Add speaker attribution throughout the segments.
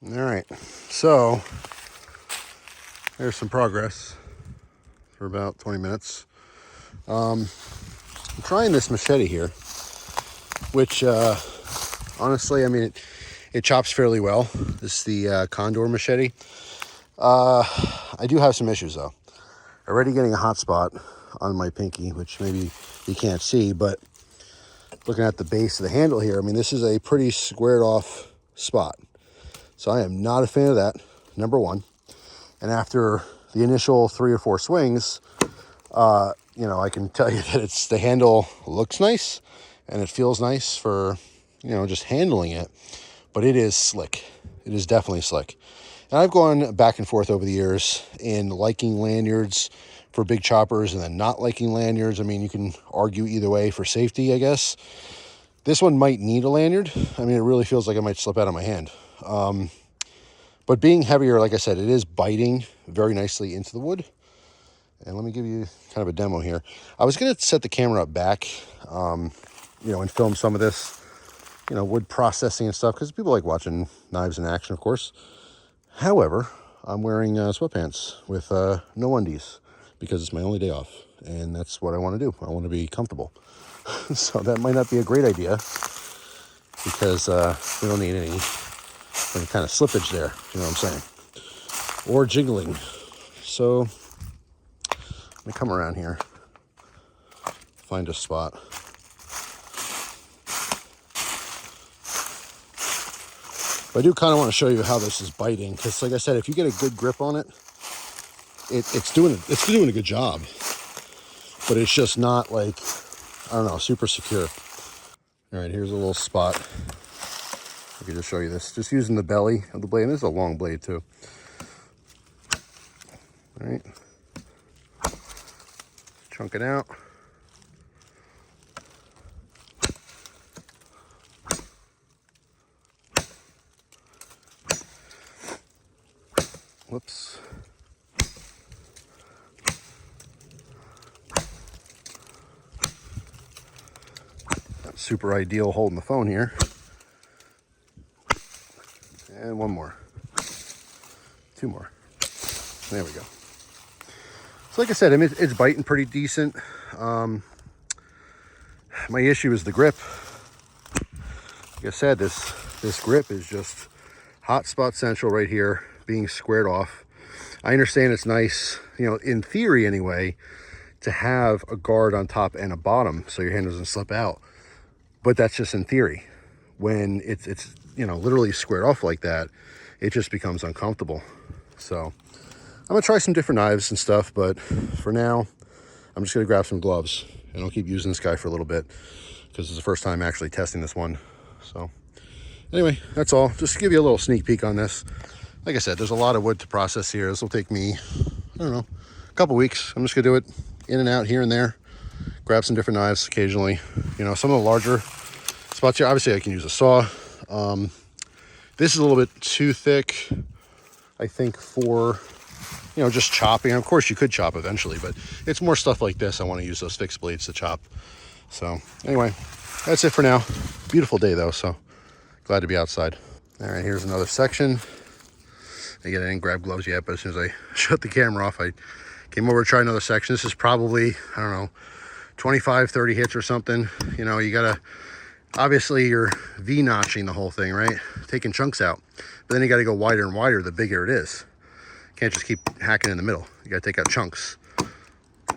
Speaker 1: All right, so there's some progress for about 20 minutes. I'm trying this machete here, which honestly, I mean, it chops fairly well. This is the Condor machete. I do have some issues though. Already getting a hot spot on my pinky, which maybe you can't see, but looking at the base of the handle here, I mean, this is a pretty squared off spot. So I am not a fan of that, number one. And after the initial 3 or 4 swings, you know, I can tell you that the handle looks nice and it feels nice for, you know, just handling it, but it is slick. It is definitely slick. And I've gone back and forth over the years in liking lanyards for big choppers and then not liking lanyards. I mean, you can argue either way for safety, I guess. This one might need a lanyard. I mean, it really feels like it might slip out of my hand. But being heavier, like I said, it is biting very nicely into the wood. And let me give you kind of a demo here. I was going to set the camera up back, you know, and film some of this, you know, wood processing and stuff, because people like watching knives in action, of course. However, I'm wearing sweatpants with no undies because it's my only day off, and that's what I want to do. I want to be comfortable. So that might not be a great idea because we don't need any kind of slippage there, you know what I'm saying? Or jiggling. So let me come around here, find a spot. But I do kind of want to show you how this is biting, because like I said, if you get a good grip on it, it's doing a good job. But it's just not like, I don't know, super secure. All right, here's a little spot. I can just show you this. Just using the belly of the blade. And this is a long blade too. All right. Chunk it out. Whoops. Not super ideal holding the phone here. And one more. 2 more. There we go. So like I said, I mean, it's biting pretty decent. My issue is the grip. Like I said, this grip is just hot spot central right here, being squared off. I understand it's nice, you know, in theory anyway, to have a guard on top and a bottom so your hand doesn't slip out. But that's just in theory. When it's you know, literally squared off like that, it just becomes uncomfortable. So I'm gonna try some different knives and stuff, but for now, I'm just gonna grab some gloves and I'll keep using this guy for a little bit because it's the first time actually testing this one. So anyway, that's all. Just to give you a little sneak peek on this. Like I said, there's a lot of wood to process here. This will take me, I don't know, a couple weeks. I'm just gonna do it in and out here and there. Grab some different knives occasionally. You know, some of the larger spots here, obviously I can use a saw. This is a little bit too thick, I think, for, you know, just chopping. Of course you could chop eventually, but it's more stuff like this. I want to use those fixed blades to chop. So anyway, that's it for now. Beautiful day though, so glad to be outside. All right, here's another section. Again, I didn't grab gloves yet, but as soon as I shut the camera off, I came over to try another section. This is probably, I don't know, 25, 30 hits or something. You know, you gotta, obviously you're V-notching the whole thing, right? Taking chunks out. But then you gotta go wider and wider the bigger it is. You can't just keep hacking in the middle. You gotta take out chunks,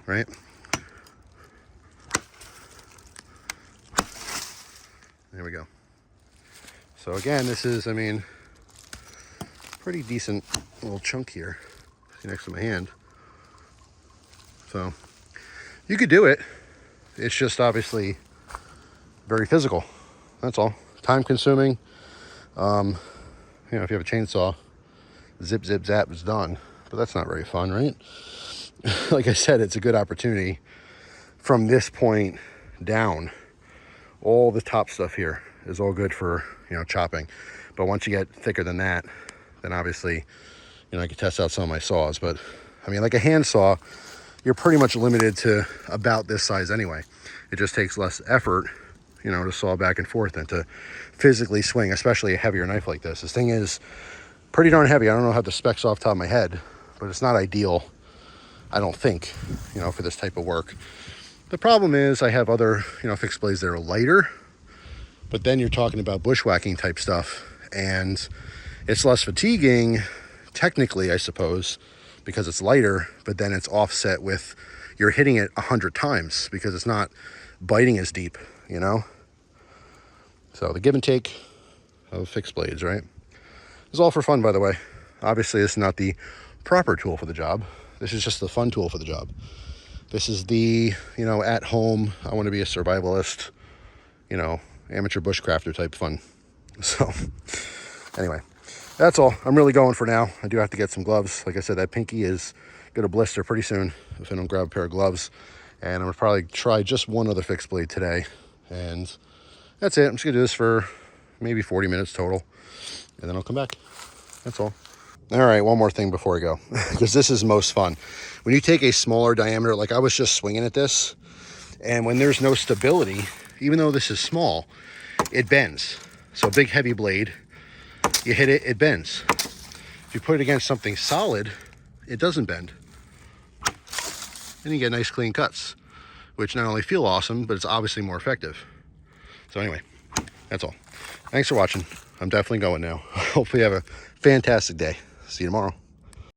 Speaker 1: right? There we go. So again, this is, I mean, pretty decent little chunk here. See next to my hand. So you could do it. It's just obviously very physical. That's all. Time consuming. You know, if you have a chainsaw, zip, zip, zap, it's done. But that's not very fun, right? Like I said, it's a good opportunity from this point down. All the top stuff here is all good for, you know, chopping. But once you get thicker than that, then obviously, you know, I can test out some of my saws. But I mean, like a hand saw, you're pretty much limited to about this size anyway. It just takes less effort, you know, to saw back and forth than to physically swing, especially a heavier knife like this. This thing is Pretty darn heavy. I don't know how the specs off the top of my head, but it's not ideal, I don't think, you know, for this type of work. The problem is I have other, you know, fixed blades that are lighter, but then you're talking about bushwhacking type stuff, and it's less fatiguing, technically, I suppose, because it's lighter, but then it's offset with, you're hitting it 100 times because it's not biting as deep, you know? So the give and take of fixed blades, right? It's all for fun, by the way. Obviously, this is not the proper tool for the job. This is just the fun tool for the job. This is the, you know, at home, I want to be a survivalist, you know, amateur bushcrafter type fun. So anyway, that's all. I'm really going for now. I do have to get some gloves. Like I said, that pinky is going to blister pretty soon if I don't grab a pair of gloves. And I'm going to probably try just one other fixed blade today. And that's it. I'm just going to do this for maybe 40 minutes total. And then I'll come back. That's all. All right, one more thing before I go, because this is most fun. When you take a smaller diameter, like I was just swinging at this, and when there's no stability, even though this is small, it bends. So a big heavy blade, you hit it, it bends. If you put it against something solid, it doesn't bend. And you get nice clean cuts, which not only feel awesome, but it's obviously more effective. So anyway, that's all. Thanks for watching. I'm definitely going now. Hopefully you have a fantastic day. See you tomorrow.